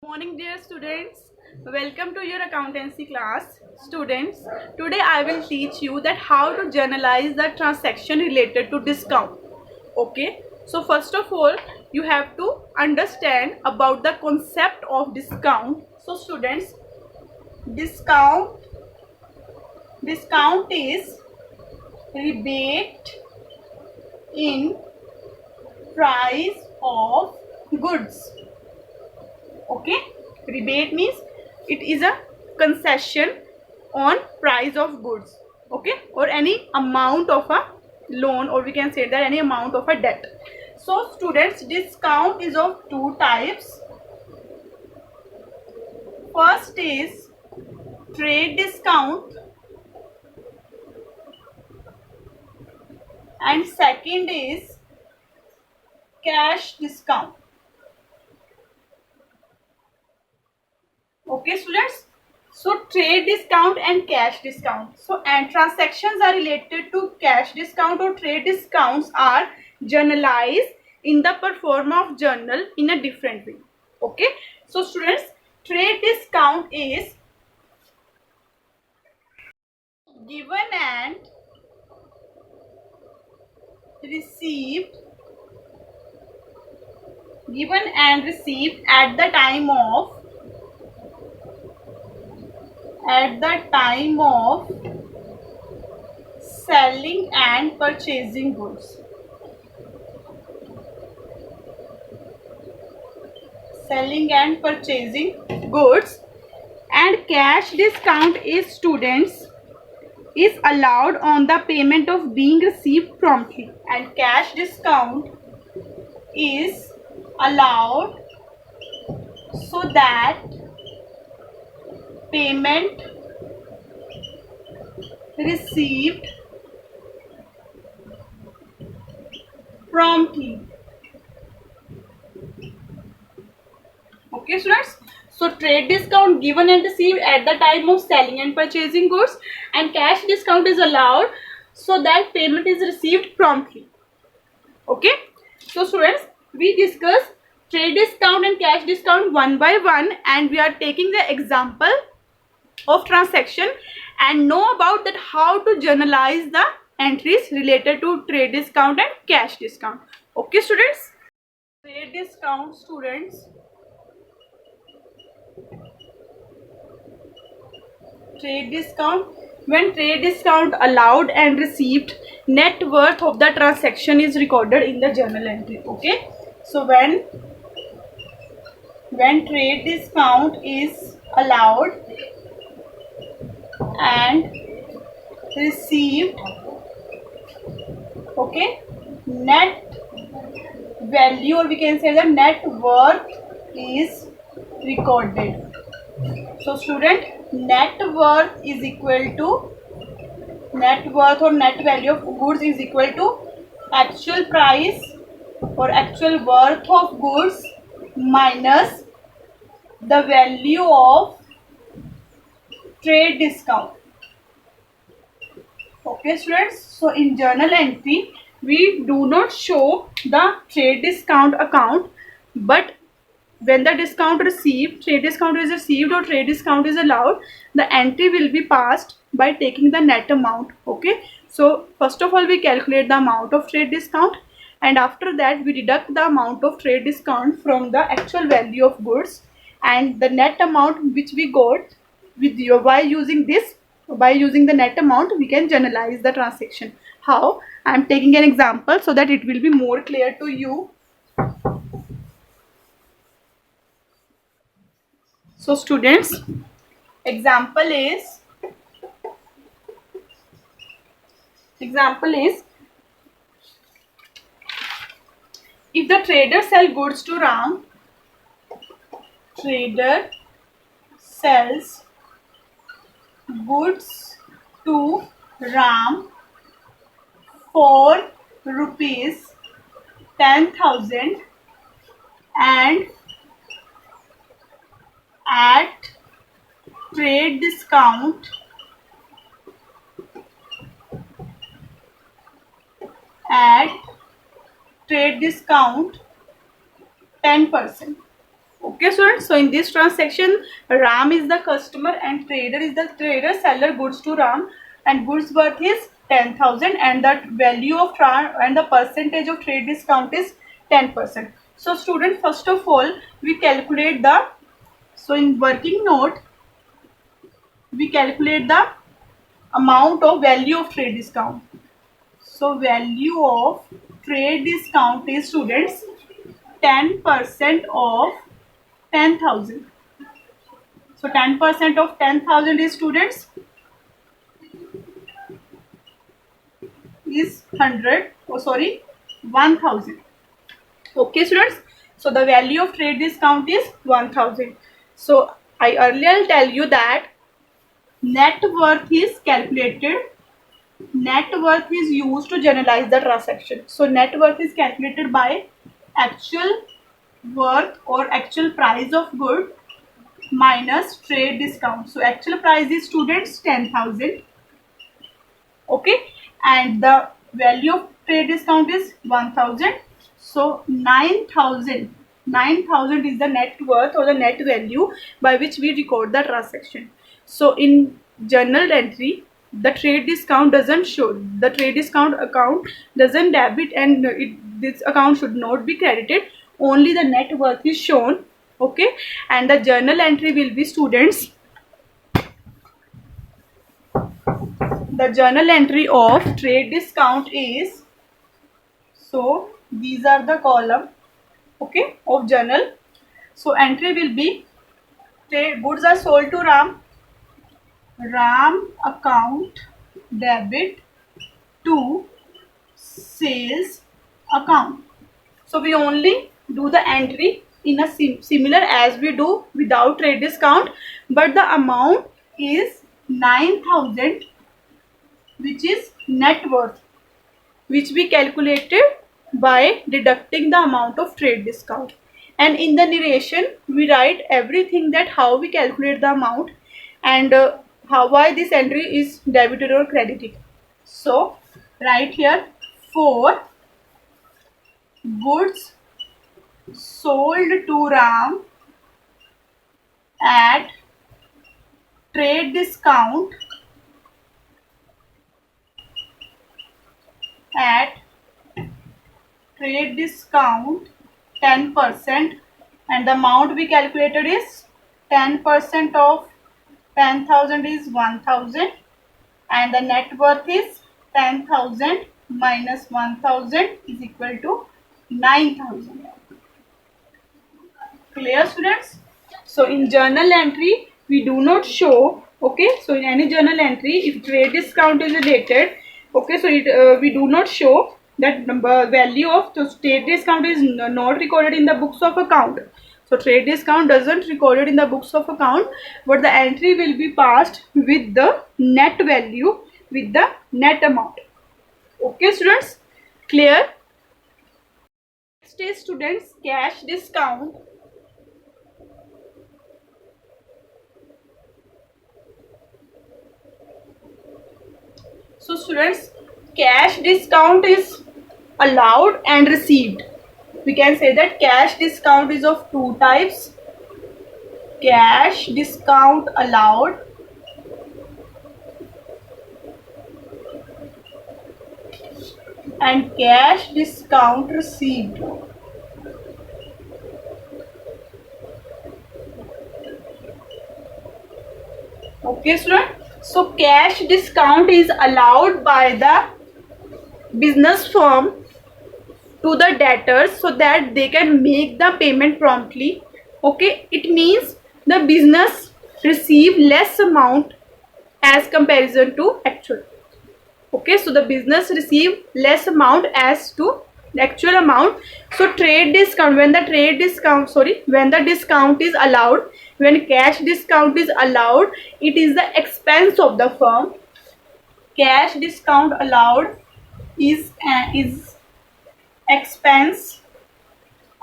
Morning dear students, welcome to your accountancy class. Students, today I will teach you that how to journalize the transaction related to discount. Okay, so first of all you have to understand about the concept of discount. So students, discount is rebate in price of goods. Okay, rebate means it is a concession on price of goods. Okay, or any amount of a loan, or we can say that any amount of a debt. So students, discount is of two types. First is trade discount and second is cash discount. Okay students, so trade discount and cash discount. So and transactions are related to cash discount or trade discounts are journalized in the perform of journal in a different way. Okay, so students, trade discount is given and received at the time of selling and purchasing goods. And cash discount is students is allowed on the payment of being received promptly, and cash discount is allowed so that payment received promptly. Okay students, so trade discount given and received at the time of selling and purchasing goods, and cash discount is allowed so that payment is received promptly. Okay, so students, we discuss trade discount and cash discount one by one, and we are taking the example of transaction and know about that how to journalize the entries related to trade discount and cash discount. Okay students, trade discount students, trade discount, when trade discount allowed and received, net worth of the transaction is recorded in the journal entry. Okay, so when trade discount is allowed and received, okay, net value, or we can say the net worth is recorded. So student, net worth is equal to, net worth or net value of goods is equal to actual price or actual worth of goods minus the value of trade discount. Okay students, so in journal entry we do not show the trade discount account, but when the discount received, trade discount is received or trade discount is allowed, the entry will be passed by taking the net amount. Okay, so first of all we calculate the amount of trade discount, and after that we deduct the amount of trade discount from the actual value of goods, and the net amount which we got with you by using the net amount we can journalize the transaction. How? I am taking an example so that it will be more clear to you. So students, example is if the trader sell goods to Ram, trader sells goods to Ram for rupees 10,000 and at trade discount at trade discount 10%. Okay students, so in this transaction Ram is the customer and trader is the trader. Seller goods to Ram and goods worth is 10,000 and the value of and the percentage of trade discount is 10%. So student, first of all we calculate the, so in working note we calculate the amount of value of trade discount. So value of trade discount is students 10% of 10,000. So 10% of 10,000 is students is 100. Oh sorry, 1,000. Okay students. So the value of trade discount is 1,000. So I earlier tell you that net worth is calculated. Net worth is used to generalize the transaction. So net worth is calculated by actual worth or actual price of good minus trade discount. So actual price is students 10,000. Okay, and the value of trade discount is 1,000. So 9,000 is the net worth or the net value by which we record the transaction. So in journal entry the trade discount doesn't show, the trade discount account doesn't debit and this account should not be credited, only the net worth is shown. Okay, and the journal entry will be students, the journal entry of trade discount is, so these are the column, okay, of journal. So entry will be trade goods are sold to Ram, Ram account debit to sales account. So we only do the entry in a similar as we do without trade discount, but the amount is 9,000 which is net worth, which we calculated by deducting the amount of trade discount. And in the narration we write everything, that how we calculate the amount and why this entry is debited or credited. So right here, for goods sold to Ram at trade discount, at trade discount 10%, and the amount we calculated is 10% of 10,000 is 1,000 and the net worth is 10,000 minus 1,000 is equal to 9,000. Clear students? So in journal entry we do not show, okay, so in any journal entry if trade discount is dated, okay, so we do not show that value of the trade discount is not recorded in the books of account. So trade discount doesn't recorded in the books of account, but the entry will be passed with the net value, with the net amount. Okay students, clear? Next is students cash discount. So students, cash discount is allowed and received. We can say that cash discount is of two types: cash discount allowed and cash discount received. Okay student, so cash discount is allowed by the business firm to the debtors so that they can make the payment promptly. Okay, it means the business receive less amount as comparison to actual. Okay, so the business receive less amount as to the actual amount. So trade discount, when the discount is allowed, when cash discount is allowed, it is the expense of the firm. Cash discount allowed is expense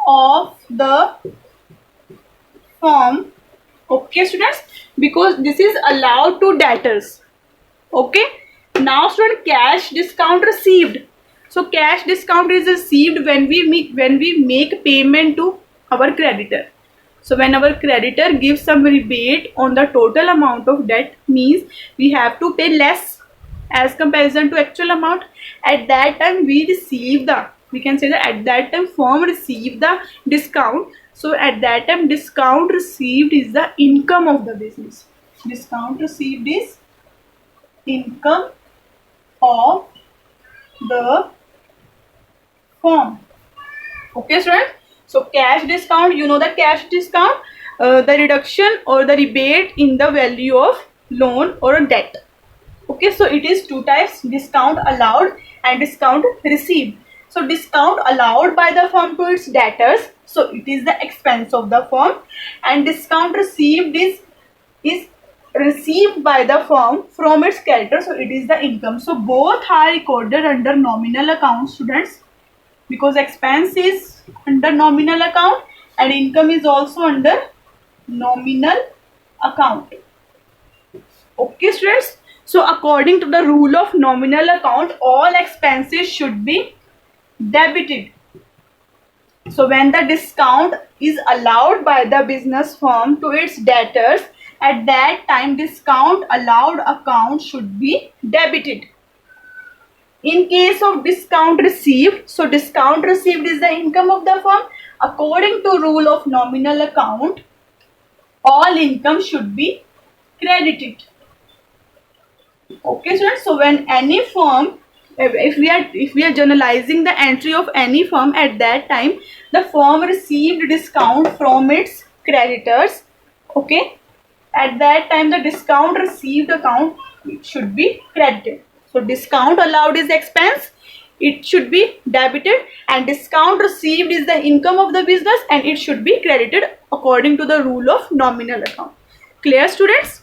of the firm. Okay students, because this is allowed to debtors. Okay, now student, cash discount received. So cash discount is received when we make payment to our creditor. So when our creditor gives some rebate on the total amount of debt, means we have to pay less as comparison to actual amount. At that time we receive the, we can say that at that time firm receive the discount. So at that time discount received is the income of the business. Discount received is income of the firm. Okay students, so cash discount, you know the cash discount, the reduction or the rebate in the value of loan or a debt. Okay, so it is two types, discount allowed and discount received. So discount allowed by the firm to its debtors, so it is the expense of the firm, and discount received is received by the firm from its creditor, so it is the income. So both are recorded under nominal account, students, because expense is under nominal account and income is also under nominal account. Okay students, so according to the rule of nominal account, all expenses should be debited. So when the discount is allowed by the business firm to its debtors, at that time discount allowed account should be debited. In case of discount received, so discount received is the income of the firm. According to rule of nominal account, all income should be credited. Okay students, so when any firm, if we are generalizing the entry of any firm, at that time the firm received discount from its creditors. Okay, at that time the discount received account should be credited. So discount allowed is expense, it should be debited, and discount received is the income of the business and it should be credited according to the rule of nominal account. Clear students?